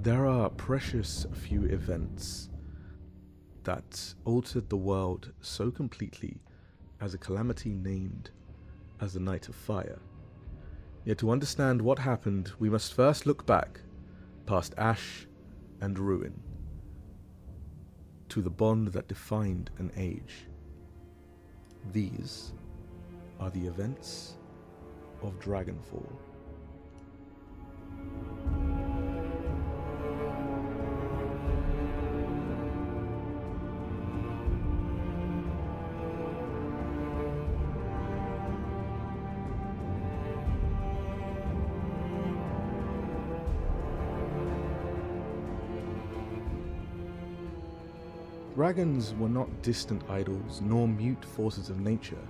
There are precious few events that altered the world so completely as a calamity named as the Night of Fire. Yet to understand what happened, we must first look back, past ash and ruin, to the bond that defined an age. These are the events of Dragonfall. Dragons were not distant idols nor mute forces of nature.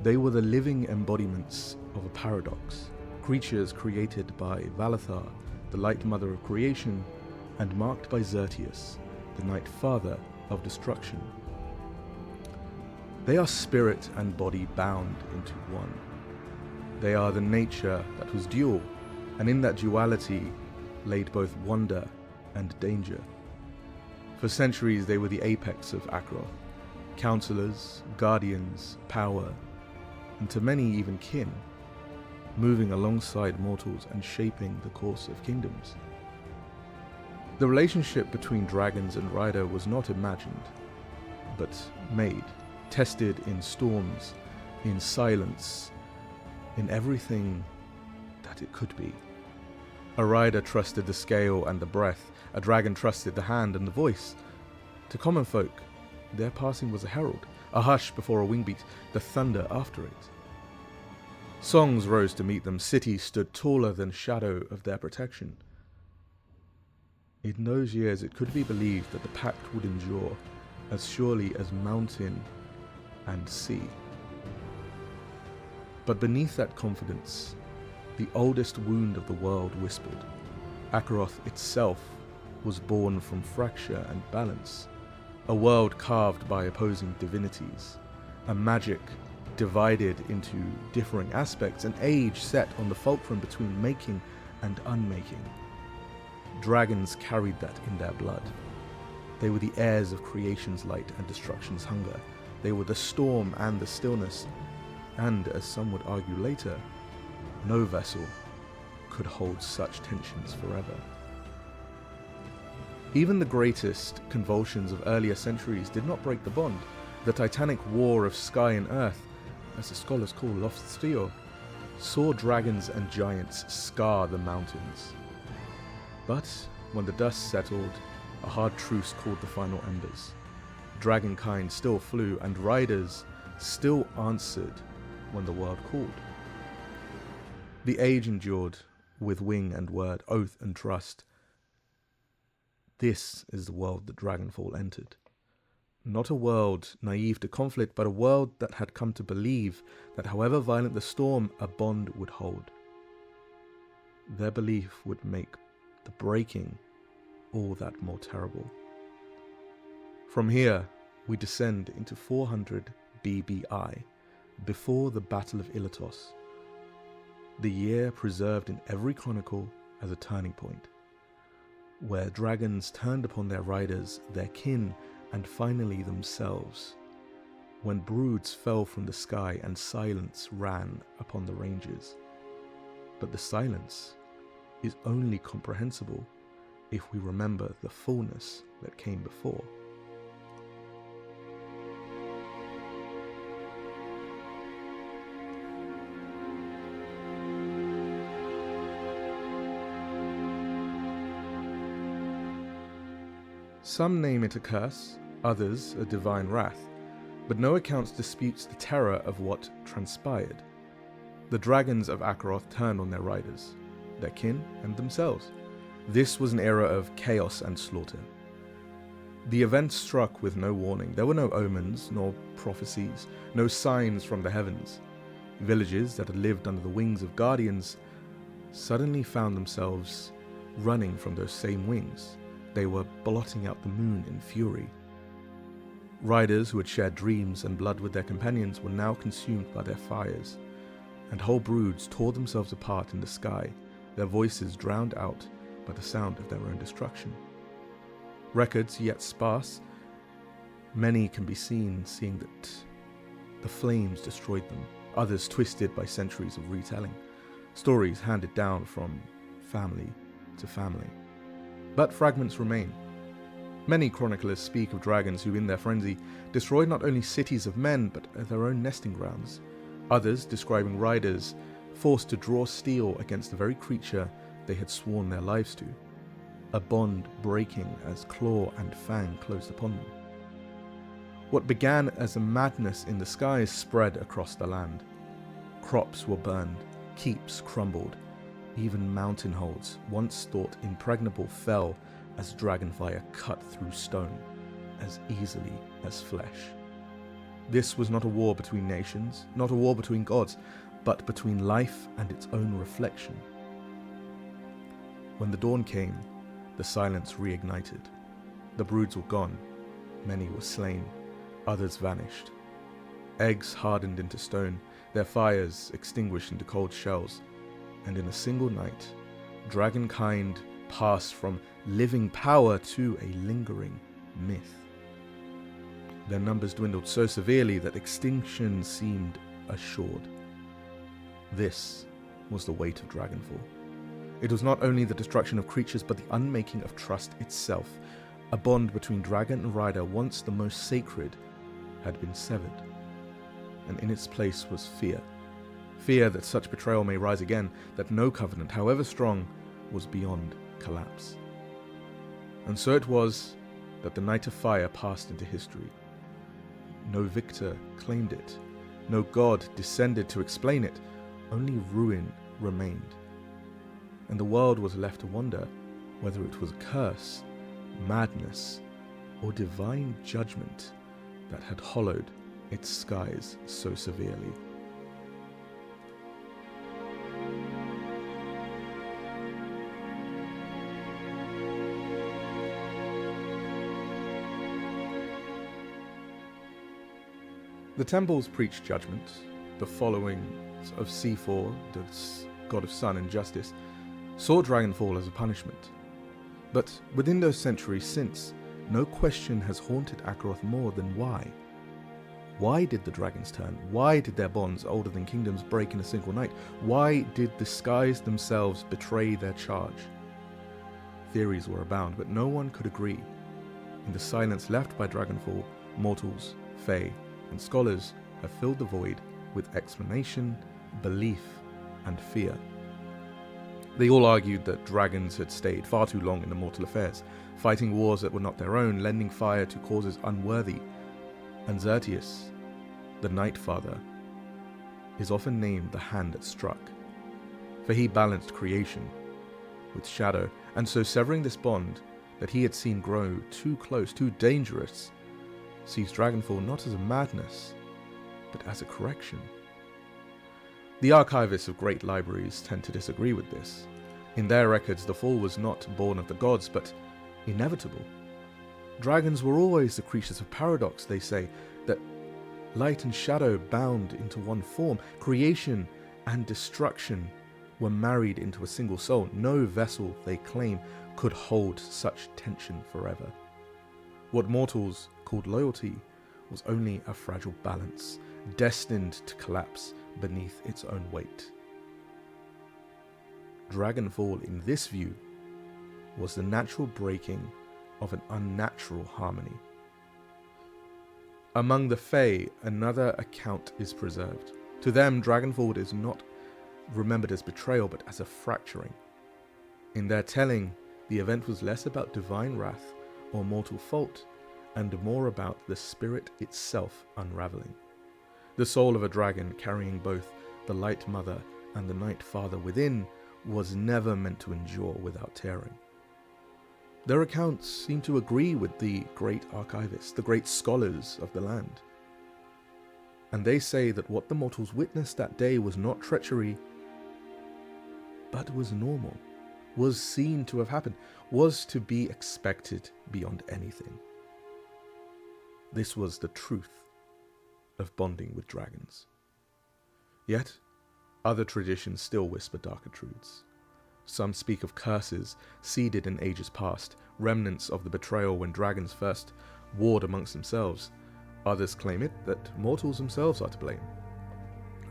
They were the living embodiments of a paradox, creatures created by Valathar, the Light Mother of creation, and marked by Xertius, the Night Father of destruction. They are spirit and body bound into one. They are the nature that was dual, and in that duality laid both wonder and danger. For centuries they were the apex of Akeroth, counselors, guardians, power, and to many even kin, moving alongside mortals and shaping the course of kingdoms. The relationship between dragons and rider was not imagined, but made, tested in storms, in silence, in everything that it could be. A rider trusted the scale and the breath, a dragon trusted the hand and the voice. To common folk, their passing was a herald, a hush before a wingbeat, the thunder after it. Songs rose to meet them, cities stood taller than shadow of their protection. In those years it could be believed that the pact would endure as surely as mountain and sea. But beneath that confidence, the oldest wound of the world whispered. Akeroth itself was born from fracture and balance, a world carved by opposing divinities, a magic divided into differing aspects, an age set on the fulcrum between making and unmaking. Dragons carried that in their blood. They were the heirs of creation's light and destruction's hunger. They were the storm and the stillness, and, as some would argue later, no vessel could hold such tensions forever. Even the greatest convulsions of earlier centuries did not break the bond. The titanic war of sky and earth, as the scholars call Lofthstio, saw dragons and giants scar the mountains. But when the dust settled, a hard truce called the final embers. Dragonkind still flew, and riders still answered when the world called. The age endured with wing and word, oath and trust. This is the world that Dragonfall entered. Not a world naive to conflict, but a world that had come to believe that however violent the storm, a bond would hold. Their belief would make the breaking all that more terrible. From here, we descend into 400 BBI, before the Battle of Ilatos, the year preserved in every chronicle as a turning point, where dragons turned upon their riders, their kin, and finally themselves, when broods fell from the sky and silence ran upon the ranges. But the silence is only comprehensible if we remember the fullness that came before. Some name it a curse, others a divine wrath, but no account disputes the terror of what transpired. The dragons of Akeroth turned on their riders, their kin, and themselves. This was an era of chaos and slaughter. The event struck with no warning. There were no omens, nor prophecies, no signs from the heavens. Villages that had lived under the wings of guardians suddenly found themselves running from those same wings. They were blotting out the moon in fury. Riders who had shared dreams and blood with their companions were now consumed by their fires, and whole broods tore themselves apart in the sky, their voices drowned out by the sound of their own destruction. Records, yet sparse, many can be seen seeing that the flames destroyed them, others twisted by centuries of retelling, stories handed down from family to family. But fragments remain. Many chroniclers speak of dragons who, in their frenzy, destroyed not only cities of men, but their own nesting grounds. Others describing riders forced to draw steel against the very creature they had sworn their lives to, a bond breaking as claw and fang closed upon them. What began as a madness in the skies spread across the land. Crops were burned, keeps crumbled, even mountain holds, once thought impregnable, fell as dragonfire cut through stone as easily as flesh. This was not a war between nations, not a war between gods, but between life and its own reflection. When the dawn came, the silence reignited. The broods were gone, many were slain, others vanished. Eggs hardened into stone, their fires extinguished into cold shells, and in a single night, dragonkind passed from living power to a lingering myth. Their numbers dwindled so severely that extinction seemed assured. This was the weight of Dragonfall. It was not only the destruction of creatures, but the unmaking of trust itself. A bond between dragon and rider, once the most sacred, had been severed. And in its place was fear. Fear that such betrayal may rise again, that no covenant, however strong, was beyond collapse. And so it was that the Night of Fire passed into history. No victor claimed it. No god descended to explain it. Only ruin remained. And the world was left to wonder whether it was curse, madness, or divine judgment that had hollowed its skies so severely. The temples preached judgment. The following of C4, the god of sun and justice, saw Dragonfall as a punishment. But within those centuries since, no question has haunted Akeroth more than why. Why did the dragons turn? Why did their bonds older than kingdoms break in a single night? Why did the skies themselves betray their charge? Theories were abound, but no one could agree. In the silence left by Dragonfall, mortals, fae, and scholars have filled the void with explanation, belief, and fear. They all argued that dragons had stayed far too long in the mortal affairs, fighting wars that were not their own, lending fire to causes unworthy. And Xerxes, the Night Father, is often named the hand that struck, for he balanced creation with shadow, and so severing this bond that he had seen grow too close, too dangerous, sees Dragonfall not as a madness, but as a correction. The archivists of great libraries tend to disagree with this. In their records, the fall was not born of the gods, but inevitable. Dragons were always the creatures of paradox, they say, that light and shadow bound into one form. Creation and destruction were married into a single soul. No vessel, they claim, could hold such tension forever. What mortals called loyalty was only a fragile balance, destined to collapse beneath its own weight. Dragonfall, in this view, was the natural breaking of an unnatural harmony. Among the Fae, another account is preserved. To them, Dragonfall is not remembered as betrayal, but as a fracturing. In their telling, the event was less about divine wrath or mortal fault, and more about the spirit itself unraveling. The soul of a dragon, carrying both the Light Mother and the Night Father within, was never meant to endure without tearing. Their accounts seem to agree with the great archivists, the great scholars of the land. And they say that what the mortals witnessed that day was not treachery, but was normal, was seen to have happened, was to be expected beyond anything. This was the truth of bonding with dragons. Yet, other traditions still whisper darker truths. Some speak of curses seeded in ages past, remnants of the betrayal when dragons first warred amongst themselves. Others claim it that mortals themselves are to blame,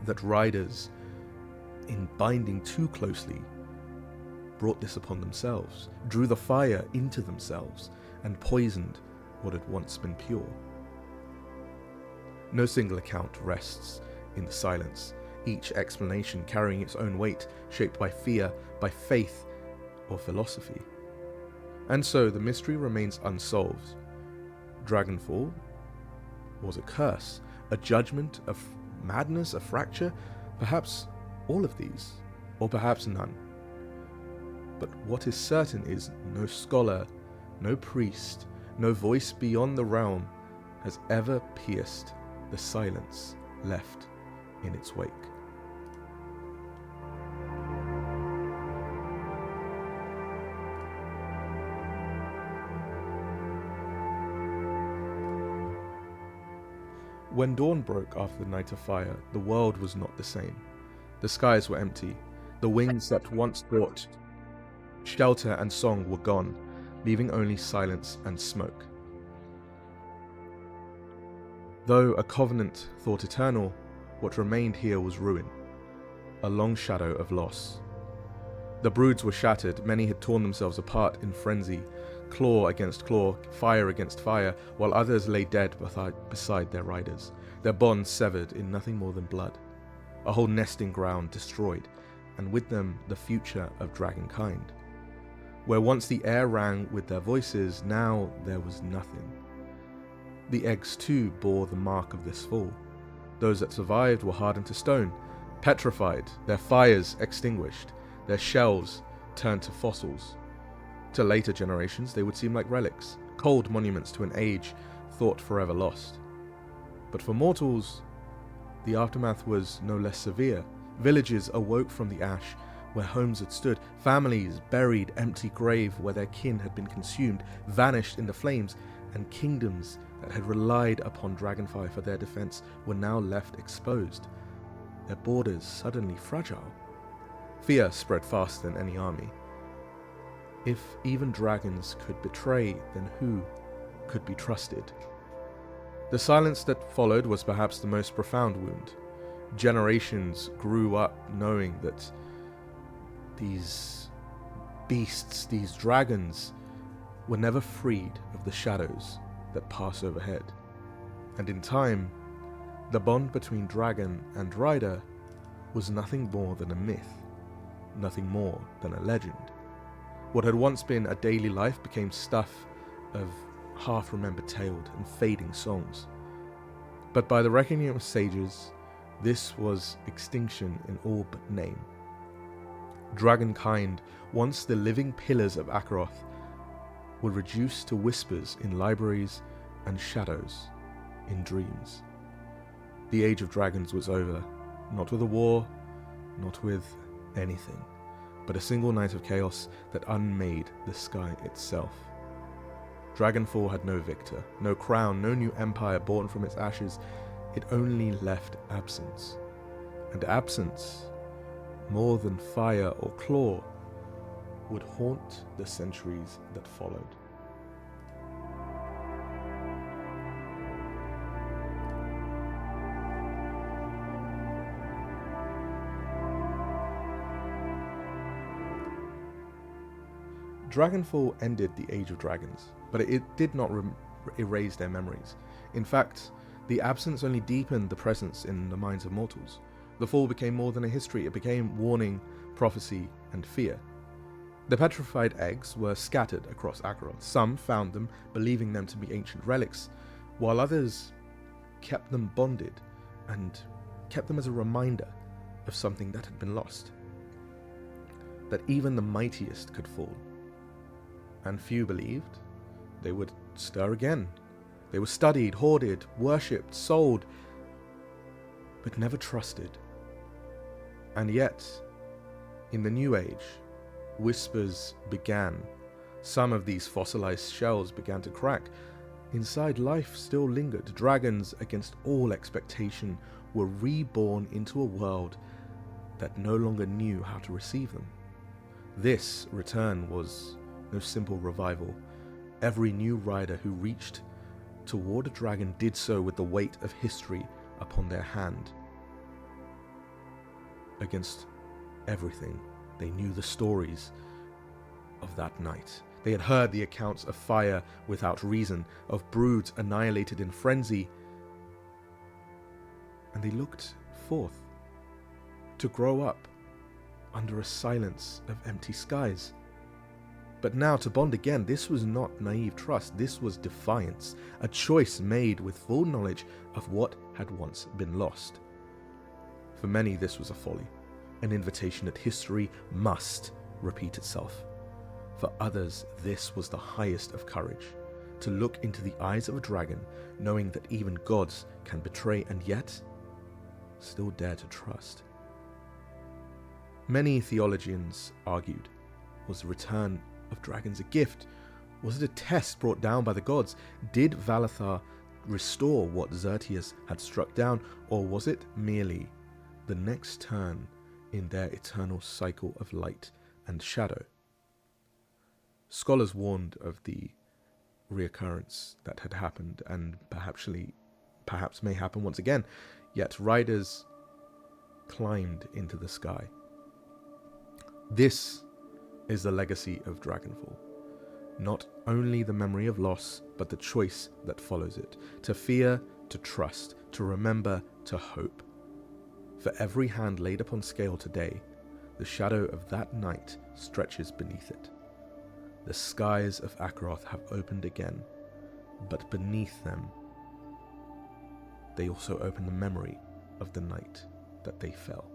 that riders, in binding too closely, brought this upon themselves, drew the fire into themselves, and poisoned what had once been pure. No single account rests in the silence, each explanation carrying its own weight, shaped by fear, by faith, or philosophy. And so the mystery remains unsolved. Dragonfall was a curse, a judgment, a madness, a fracture, perhaps all of these, or perhaps none. But what is certain is no scholar, no priest, no voice beyond the realm has ever pierced the silence left in its wake. When dawn broke after the night of fire, the world was not the same. The skies were empty. The wings that once brought shelter and song were gone, leaving only silence and smoke. Though a covenant thought eternal, what remained here was ruin, a long shadow of loss. The broods were shattered, many had torn themselves apart in frenzy, claw against claw, fire against fire, while others lay dead beside their riders, their bonds severed in nothing more than blood. A whole nesting ground destroyed, and with them the future of dragonkind. Where once the air rang with their voices, now there was nothing. The eggs too bore the mark of this fall. Those that survived were hardened to stone, petrified, their fires extinguished, their shells turned to fossils. To later generations they would seem like relics, cold monuments to an age thought forever lost. But for mortals, the aftermath was no less severe. Villages awoke from the ash where homes had stood, families buried, empty grave where their kin had been consumed, vanished in the flames, and kingdoms that had relied upon dragonfire for their defense were now left exposed, their borders suddenly fragile. Fear spread faster than any army. If even dragons could betray, then who could be trusted? The silence that followed was perhaps the most profound wound. Generations grew up knowing that these beasts, these dragons, were never freed of the shadows that pass overhead. And in time, the bond between dragon and rider was nothing more than a myth, nothing more than a legend. What had once been a daily life became stuff of half-remembered tales and fading songs. But by the reckoning of sages, this was extinction in all but name. Dragonkind, once the living pillars of Akeroth, were reduced to whispers in libraries and shadows in dreams. The age of dragons was over, not with a war, not with anything, but a single night of chaos that unmade the sky itself. Dragonfall had no victor, no crown, no new empire born from its ashes. It only left absence. And absence, more than fire or claw, would haunt the centuries that followed. Dragonfall ended the Age of Dragons, but it did not erase their memories. In fact, the absence only deepened the presence in the minds of mortals. The fall became more than a history, it became warning, prophecy, and fear. The petrified eggs were scattered across Akeroth. Some found them, believing them to be ancient relics, while others kept them bonded and kept them as a reminder of something that had been lost. That even the mightiest could fall. And few believed they would stir again. They were studied, hoarded, worshipped, sold, but never trusted. And yet, in the New Age, whispers began. Some of these fossilized shells began to crack. Inside, life still lingered. Dragons, against all expectation, were reborn into a world that no longer knew how to receive them. This return was no simple revival. Every new rider who reached toward a dragon did so with the weight of history upon their hand. Against everything, they knew the stories of that night. They had heard the accounts of fire without reason, of broods annihilated in frenzy, and they looked forth to grow up under a silence of empty skies. But now to bond again, this was not naive trust, this was defiance, a choice made with full knowledge of what had once been lost. For many, this was a folly, an invitation that history must repeat itself. For others, this was the highest of courage, to look into the eyes of a dragon, knowing that even gods can betray and yet still dare to trust. Many theologians argued, was the return of dragons a gift? Was it a test brought down by the gods? Did Valathar restore what Xerxes had struck down, or was it merely the next turn in their eternal cycle of light and shadow? Scholars warned of the reoccurrence that had happened and perhaps may happen once again, yet riders climbed into the sky. This is the legacy of Dragonfall. Not only the memory of loss, but the choice that follows it. To fear, to trust, to remember, to hope. For every hand laid upon scale today, the shadow of that night stretches beneath it. The skies of Akeroth have opened again, but beneath them, they also open the memory of the night that they fell.